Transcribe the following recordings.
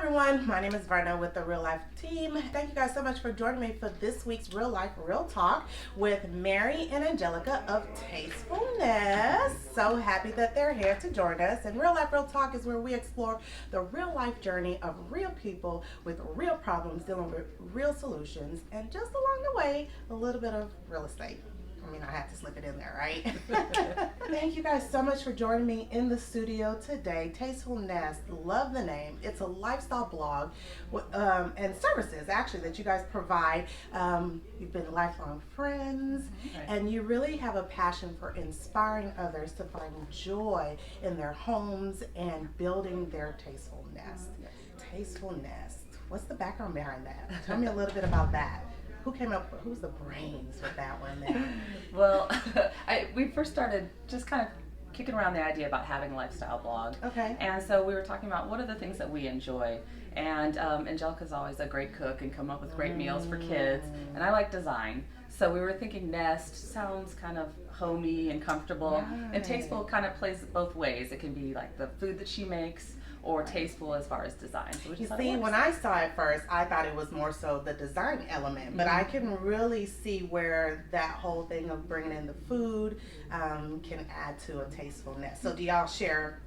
everyone, my name is Verna with the Real Life team. Thank you guys so much for joining me for this week's Real Life Real Talk with Mary and Angelica of Tasteful Nest. So happy that they're here to join us. And Real Life Real Talk is where we explore the real life journey of real people with real problems, dealing with real solutions, and just along the way, a little bit of real estate. I mean, I had to slip it in there, right? Thank you guys so much for joining me in the studio today. Tasteful Nest, love the name. It's a lifestyle blog and services, actually, that you guys provide. You've been lifelong friends, and you really have a passion for inspiring others to find joy in their homes and building their tasteful nest. Tasteful Nest. What's the background behind that? Tell me a little bit about that. Who's the brains with that one there? Well, we first started just kind of kicking around the idea about having a lifestyle blog. Okay. And so we were talking about what are the things that we enjoy. And Angelica's always a great cook and come up with great meals for kids. And I like design. So we were thinking Nest sounds kind of homey and comfortable. Right. And Tasteful kind of plays both ways. It can be like the food that she makes, or tasteful as far as design. So you see, when I saw it first, I thought it was more so the design element, but I can really see where that whole thing of bringing in the food can add to a tasteful nest. So do y'all share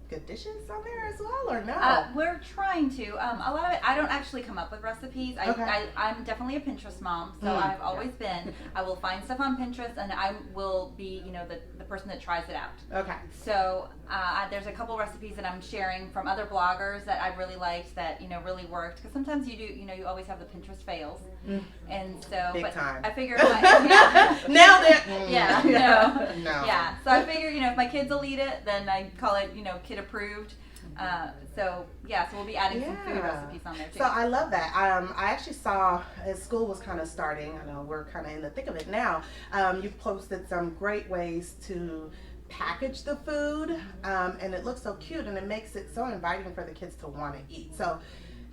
good dishes on there as well, or no? We're trying to. A lot of it, I don't actually come up with recipes. Okay. I'm definitely a Pinterest mom, so I've always been. I will find stuff on Pinterest, and I will be, the person that tries it out. Okay. So there's a couple recipes that I'm sharing from other bloggers that I really liked that, really worked. Because sometimes you do, you always have the Pinterest fails. And so, Big time. I figure if Nailed it. Yeah, No. Yeah, so I figure, if my kids will eat it, then I call it, kid approved. So we'll be adding some food recipes on there too. So I love that. I actually saw as school was kind of starting, I know we're kind of in the thick of it now, you posted some great ways to package the food, and it looks so cute and it makes it so inviting for the kids to want to eat. So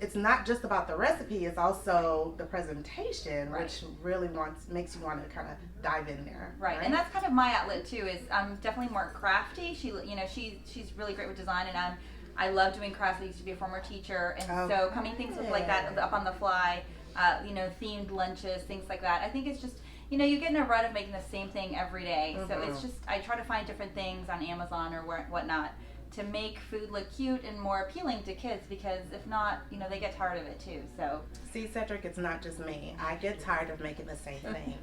it's not just about the recipe, it's also the presentation, which really makes you want to kind of dive in there. Right, and that's kind of my outlet too, is I'm definitely more crafty. She's really great with design, and I love doing crafts. I used to be a former teacher, and so coming things like that up on the fly, themed lunches, things like that. I think it's just, you get in a rut of making the same thing every day. So it's just, I try to find different things on Amazon or whatnot to make food look cute and more appealing to kids, because if not, they get tired of it too. So see, Cedric, it's not just me. I get tired of making the same thing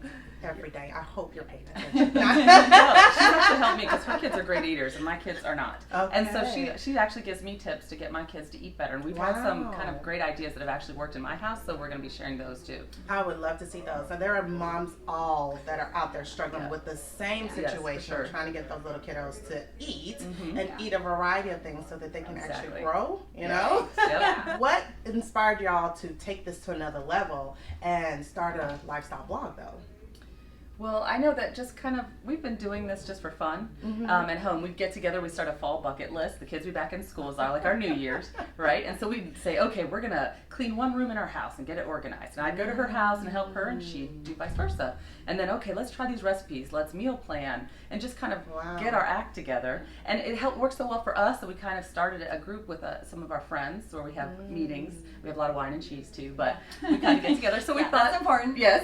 every day. I hope you're paying attention. No, she's actually helped me because her kids are great eaters and my kids are not. Okay. And so she actually gives me tips to get my kids to eat better. And we've had some kind of great ideas that have actually worked in my house, so we're going to be sharing those too. I would love to see those. So there are moms all that are out there struggling with the same situation, trying to get those little kiddos to eat and eat a variety of things so that they can actually grow, What inspired y'all to take this to another level and start a lifestyle blog though? Well, I know that just kind of, we've been doing this just for fun. At home, we'd get together, we'd start a fall bucket list. The kids would be back in school, are like our New Year's, right? And so we'd say, okay, we're going to clean one room in our house and get it organized. And I'd go to her house and help her, and she'd do vice versa. And then, okay, let's try these recipes, let's meal plan, and just kind of get our act together. And it worked so well for us that we kind of started a group with some of our friends where we have meetings. We have a lot of wine and cheese too, but we kind of get together. So we thought, that's important. Yes.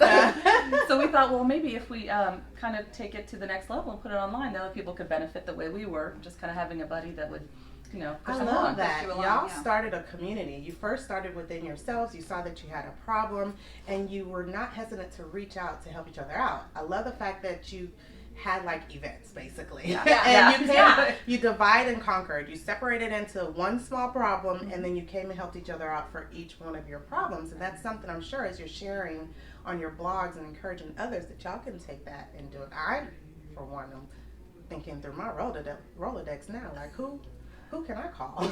So we thought, well, maybe if we kind of take it to the next level and put it online, then other people could benefit the way we were, just kind of having a buddy that would, push I them love along. that. Push you along, Y'all started a community. You first started within yourselves. You saw that you had a problem, and you were not hesitant to reach out to help each other out. I love the fact that you had like events basically, you divide and conquered. You separated into one small problem, and then you came and helped each other out for each one of your problems. And that's something I'm sure as you're sharing on your blogs and encouraging others that y'all can take that and do it. I, for one, am thinking through my Rolodex now, like who can I call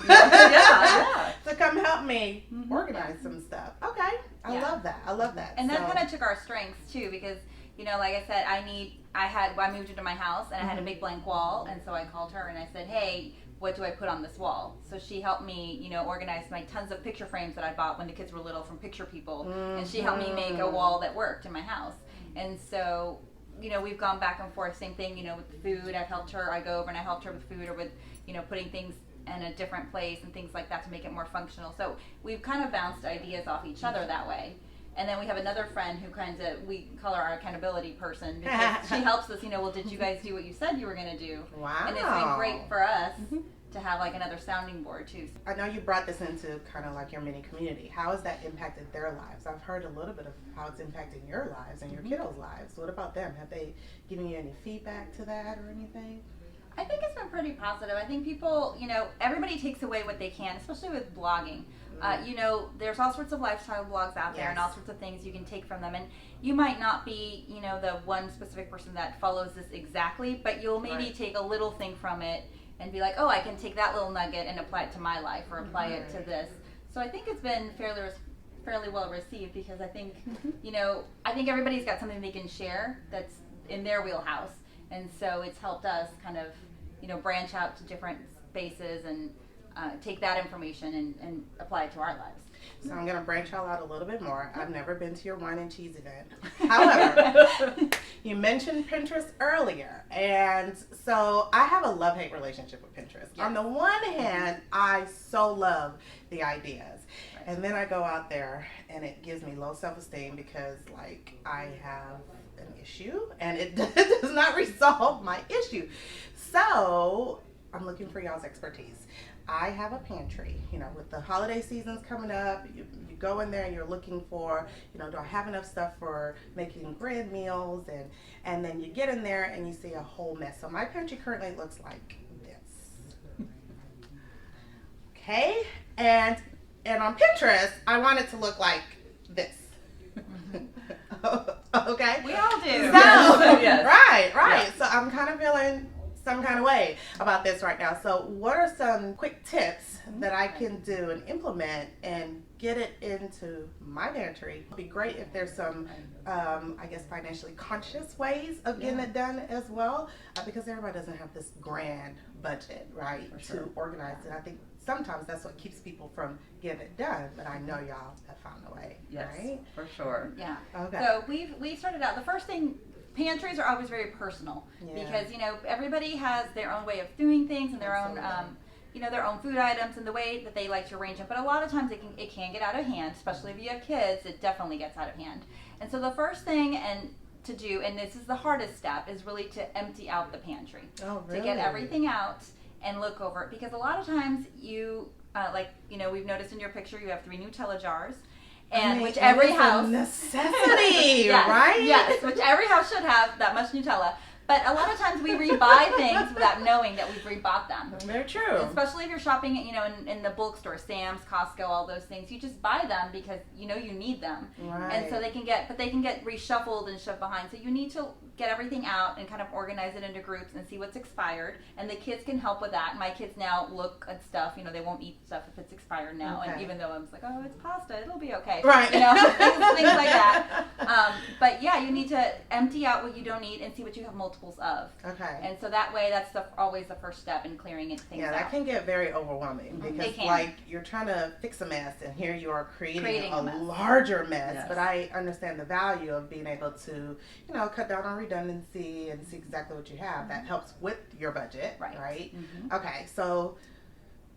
to come help me organize some stuff? Okay, I love that. And that kind of took our strengths too, because like I said, I moved into my house and I had a big blank wall, and so I called her and I said, hey, what do I put on this wall? So she helped me, organize my tons of picture frames that I bought when the kids were little from Picture People, and she helped me make a wall that worked in my house. And so, we've gone back and forth, same thing, with the food. I've helped her, I go over and I helped her with food, or with, putting things and a different place and things like that to make it more functional. So we've kind of bounced ideas off each other that way. And then we have another friend who we call her our accountability person, because she helps us, well, did you guys do what you said you were going to do? Wow. And it's been great for us to have like another sounding board too. I know you brought this into kind of like your mini community. How has that impacted their lives? I've heard a little bit of how it's impacting your lives and your kiddos' lives. What about them? Have they given you any feedback to that or anything? I think it's been pretty positive. I think people, everybody takes away what they can, especially with blogging. There's all sorts of lifestyle blogs out there and all sorts of things you can take from them. And you might not be, the one specific person that follows this exactly, but you'll maybe take a little thing from it and be like, oh, I can take that little nugget and apply it to my life or apply it to this. So I think it's been fairly well received, because I think, I think everybody's got something they can share that's in their wheelhouse. And so it's helped us kind of, branch out to different spaces and take that information and apply it to our lives. So I'm going to branch y'all out a little bit more. I've never been to your wine and cheese event. However, you mentioned Pinterest earlier. And so I have a love-hate relationship with Pinterest. Yes. On the one hand, I so love the ideas. Right. And then I go out there and it gives me low self-esteem because I have an issue and it does not resolve my issue. So I'm looking for y'all's expertise. I have a pantry, with the holiday seasons coming up, you go in there and you're looking for, do I have enough stuff for making grand meals? And then you get in there and you see a whole mess. So my pantry currently looks like this. Okay? And on Pinterest, I want it to look like this. Okay? We all do. So, yes. Right. Yeah. So I'm kind of feeling some kind of way about this right now. So what are some quick tips that I can do and implement and get it into my pantry? It'd be great if there's some, financially conscious ways of getting it done as well, because everybody doesn't have this grand budget, right, to organize it. I think sometimes that's what keeps people from getting it done, but I know y'all have found a way, right? For sure. Yeah. Okay. So we started out, the first thing, pantries are always very personal because everybody has their own way of doing things and their own their own food items and the way that they like to arrange it. But a lot of times it can get out of hand, especially if you have kids. It definitely gets out of hand. And so the first thing to do, and this is the hardest step, is really to empty out the pantry. Oh, really? To get everything out and look over it, because a lot of times you we've noticed in your picture you have 3 Nutella jars. And which every house, necessity, yes, right? Yes, which every house should have that much Nutella. But a lot of times we rebuy things without knowing that we've rebought them. Very true. Especially if you're shopping, in the bulk store, Sam's, Costco, all those things. You just buy them because you need them, right. And so they can get reshuffled and shoved behind. So you need to get everything out and kind of organize it into groups and see what's expired. And the kids can help with that. My kids now look at stuff. They won't eat stuff if it's expired now. Okay. And even though I'm like, oh, it's pasta, it'll be okay. Right. Things like that. But yeah, you need to empty out what you don't need and see what you have multiples of. Okay. And so that way, that's always the first step in clearing things out. Yeah, that can get very overwhelming because you're trying to fix a mess and here you are creating a larger mess. Yes. But I understand the value of being able to, cut down on redundancy and see exactly what you have. That helps with your budget, right? Mm-hmm. Okay, so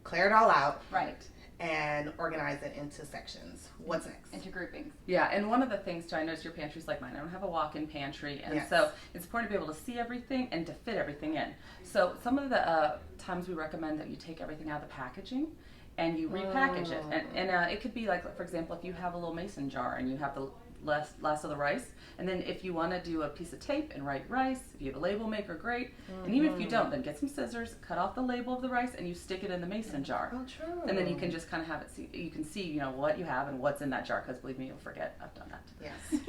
clear it all out. Right. And organize it into sections. What's next? Into groupings. Yeah, and one of the things too, I noticed your pantry's like mine. I don't have a walk-in pantry, and so it's important to be able to see everything and to fit everything in. So some of the times we recommend that you take everything out of the packaging and you repackage it. And it could be like, for example, if you have a little mason jar and you have the last of the rice, and then if you want to do a piece of tape and write rice, if you have a label maker, great. And even if you don't, then get some scissors, cut off the label of the rice, and you stick it in the mason jar. Oh, true. And then you can just kind of have it see, you can see, what you have and what's in that jar, because believe me, you'll forget. I've done that. Yes.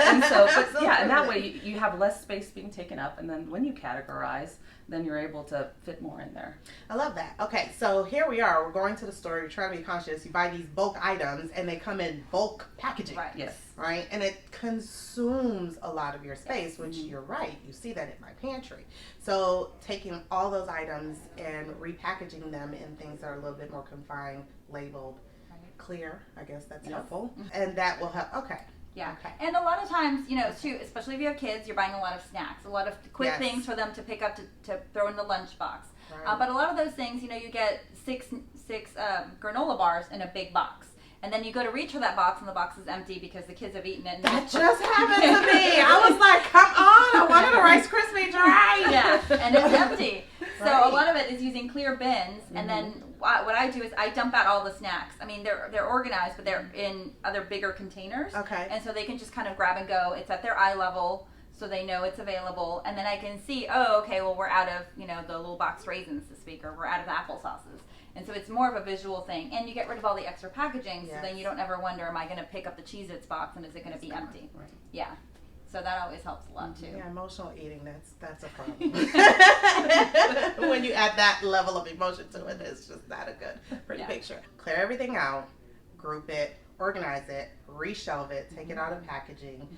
And so, and that way you have less space being taken up, and then when you categorize, then you're able to fit more in there. I love that. Okay, so here we are. We're going to the store. You're trying to be conscious. You buy these bulk items, and they come in bulk packaging. Right. Yes. Right? And it consumes a lot of your space, which you're right. You see that in my pantry. So taking all those items and repackaging them in things that are a little bit more confined, labeled, clear, I guess that's helpful. And that will help. Okay. Yeah, okay. And a lot of times, too, especially if you have kids, you're buying a lot of snacks, a lot of quick things for them to pick up to throw in the lunchbox. Right. But a lot of those things, you get six granola bars in a big box. And then you go to reach for that box, and the box is empty because the kids have eaten it. And that just happened to me. I was like, come on, I wanted a Rice Krispie treat. Yeah, and it's empty. So Right. a lot of it is using clear bins, and then what I do is I dump out all the snacks. I mean, they're organized, but they're in other bigger containers. Okay. And so they can just kind of grab and go. It's at their eye level, so they know it's available. And then I can see, oh, okay, well, we're out of, the little box raisins this week, or we're out of applesauces. And so it's more of a visual thing. And you get rid of all the extra packaging, so then you don't ever wonder, am I going to pick up the Cheez-Its box, and is it going to be empty? Right. Yeah. So that always helps a lot, too. Yeah, emotional eating, that's a problem. When you add that level of emotion to it, it's just not a good, pretty picture. Clear everything out, group it, organize it, reshelve it, take it out of packaging,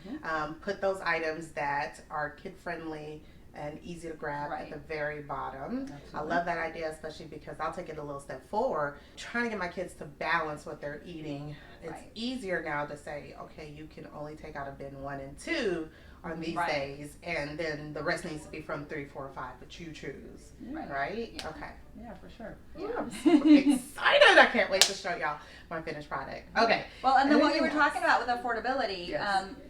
put those items that are kid-friendly and easy to grab at the very bottom. Absolutely. I love that idea, especially because I'll take it a little step forward. Trying to get my kids to balance what they're eating. It's easier now to say, okay, you can only take out a bin 1 and 2 on these days, and then the rest needs to be from 3, 4, 5, but you choose. Right? Yeah. Okay. Yeah, for sure. Ooh, I'm super excited. I can't wait to show y'all my finished product. Okay. Well, and then what you were talking about with affordability,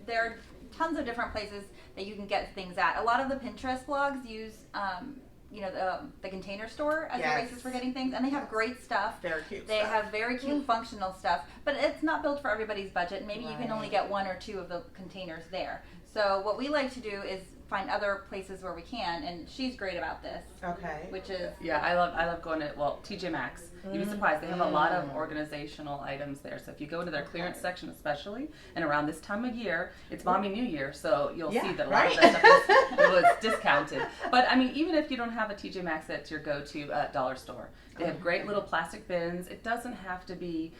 there are tons of different places that you can get things at. A lot of the Pinterest blogs use, the Container Store as a basis for getting things, and they have great stuff. Very cute. They have very cute functional stuff, but it's not built for everybody's budget. Maybe you can only get 1 or 2 of the containers there. So what we like to do is find other places where we can, and she's great about this. Okay. Which is I love going to TJ Maxx. You'd be surprised, they have a lot of organizational items there. So if you go to their clearance section, especially, and around this time of year, it's Mommy New Year, so you'll see that a lot of that stuff was discounted. But I mean, even if you don't have a TJ Maxx that's your go-to dollar store, they have great little plastic bins. It doesn't have to be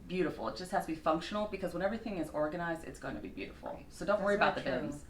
beautiful. It just has to be functional, because when everything is organized, it's going to be beautiful. So don't worry about the bins.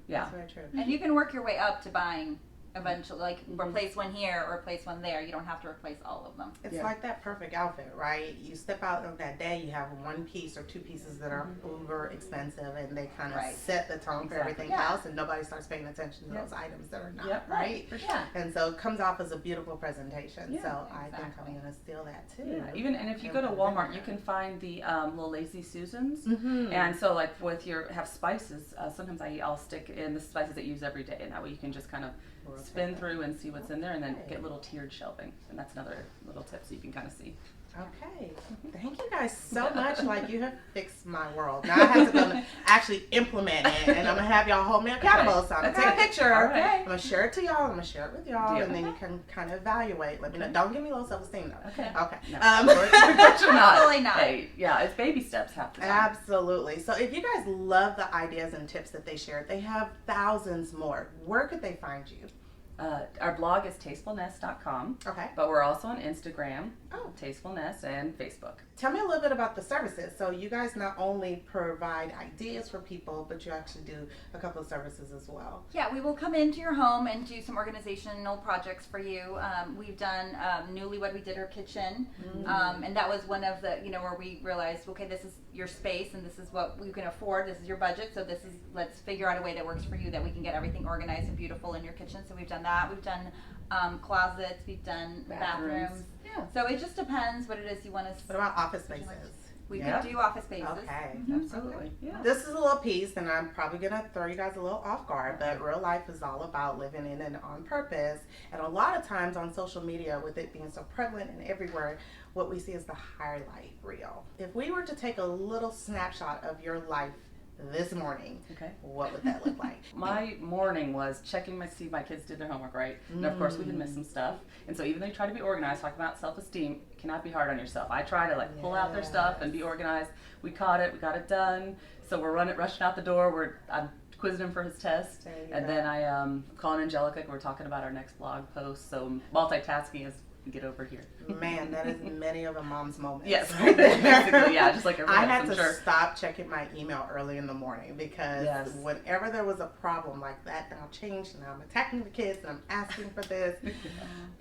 Yeah. That's very true. And you can work your way up to buying eventually, like replace one here or replace one there. You don't have to replace all of them. It's like that perfect outfit, right? You step out on that day, you have 1 piece or 2 pieces that are uber expensive, and they kind of set the tone for everything else, and nobody starts paying attention to those items that are not, right? And so it comes off as a beautiful presentation. So I think I'm going to steal that too. Yeah. Even, and if you go to Walmart, you can find the little Lazy Susans. And so like with have spices, sometimes I'll stick in the spices that you use every day, and that way you can just kind of spin through and see what's in there, and then get little tiered shelving, and that's another little tip so you can kind of see. Okay, thank you guys so much. Like, you have fixed my world. Now I have to go actually implement it, and I'm gonna have y'all hold me accountable. So I'm gonna take a picture. I'm gonna share it to y'all. I'm gonna share it with y'all, and then you can kind of evaluate. Let me know. Don't give me low self-esteem though. Okay. No. Absolutely not. Hey, yeah, it's baby steps half the time. Absolutely. So if you guys love the ideas and tips that they shared, they have thousands more. Where could they find you? Our blog is tastefulnest.com. Okay. But we're also on Instagram, Tasteful Nest, and Facebook. Tell me a little bit about the services. So you guys not only provide ideas for people, but you actually do a couple of services as well. Yeah, we will come into your home and do some organizational projects for you. We've done Newlywed, we did her kitchen, and that was one of the, where we realized, okay, this is your space and this is what we can afford, this is your budget, so let's figure out a way that works for you, that we can get everything organized and beautiful in your kitchen. So we've done that. We've done closets, we've done bathrooms. Yeah. So it just depends what it is you want to. What about office spaces? We could do office spaces. Okay. Absolutely. Yeah. This is a little piece, and I'm probably going to throw you guys a little off guard, but real life is all about living in and on purpose. And a lot of times on social media, with it being so prevalent and everywhere, what we see is the highlight reel. If we were to take a little snapshot of your life this morning, what would that look like? My morning was checking see my kids did their homework right, and of course we had missed some stuff. And so even though you try to be organized, talking about self-esteem, it cannot be hard on yourself. I try to pull out their stuff and be organized. We caught it, we got it done. So we're rushing out the door. I'm quizzing him for his test, and then I calling Angelica. We're talking about our next blog post. So multitasking is and get over here. Man, that is many of a mom's moments. Yes, right there. basically, yeah, just like everyone I had else, to I'm sure. stop checking my email early in the morning because Yes. whenever there was a problem like that, now change, now I'm attacking the kids and I'm asking for this.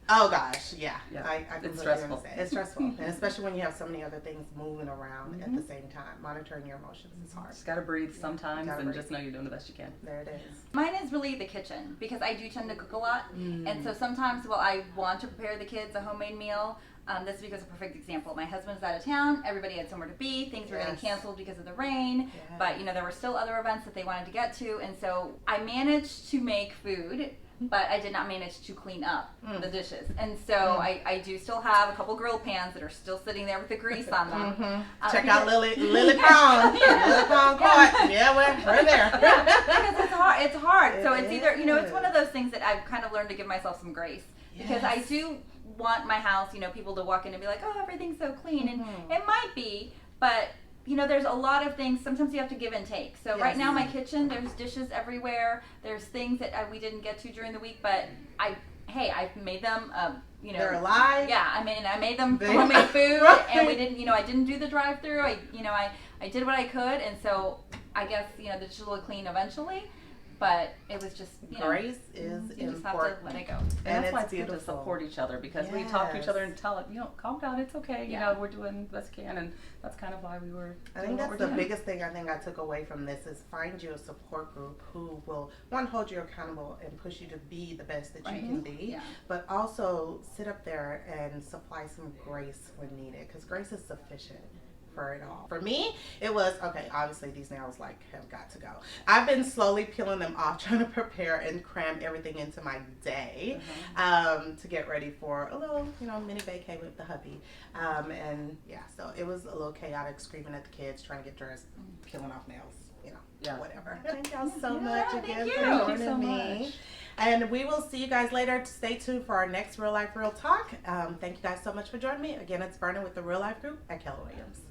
Oh gosh, yeah. Yeah. I It's completely stressful. understand. It's stressful. And especially when you have so many other things moving around at the same time. Monitoring your emotions is hard. Just gotta breathe sometimes Gotta and breathe. just know you're doing the best you can. There it is. Mine is really the kitchen because I do tend to cook a lot, and so sometimes while I want to prepare the kids a homemade meal, this week was a perfect example. My husband's out of town. Everybody had somewhere to be. Things were getting Yes. canceled because of the rain, Yes. but there were still other events that they wanted to get to, and so I managed to make food. But I did not manage to clean up the dishes. And so I do still have a couple grill pans that are still sitting there with the grease on them. Check out Lily Pound. Lily Pound Court. Yeah, we're there. Because it's hard. So it's It either, it's is. one of those things that I've kind of learned to give myself some grace. Because I Yes. do want my house, people to walk in and be like, oh, everything's so clean. And it might be, but there's a lot of things. Sometimes you have to give and take. So right Yes. now, my kitchen, there's dishes everywhere. There's things that we didn't get to during the week, but I've made them. They're alive. Yeah, I made them They- homemade food, Right. and we didn't. I didn't do the drive-through. I did what I could, and so I guess the dishes will clean eventually. But it was just Grace is you just have important. to let it go. And that's why it's it's good to beautiful. support each other because we talk to each other and tell it, calm down, it's okay, we're doing the best we can, and that's kind of why we were I doing think what that's we're the doing. biggest thing I think I took away from this is find you a support group who will, one, hold you accountable and push you to be the best that you can be, Yeah. but also sit up there and supply some grace when needed because grace is sufficient for it all. For me, it was, okay, obviously these nails have got to go. I've been slowly peeling them off, trying to prepare and cram everything into my day to get ready for a little, mini vacay with the hubby. And yeah, so it was a little chaotic, screaming at the kids, trying to get dressed, peeling off nails, whatever. Thank y'all so much again for Thank you so joining me. much. And we will see you guys later. Stay tuned for our next Real Life Real Talk. Thank you guys so much for joining me. Again, it's Verna with the Real Life Group at Keller Williams.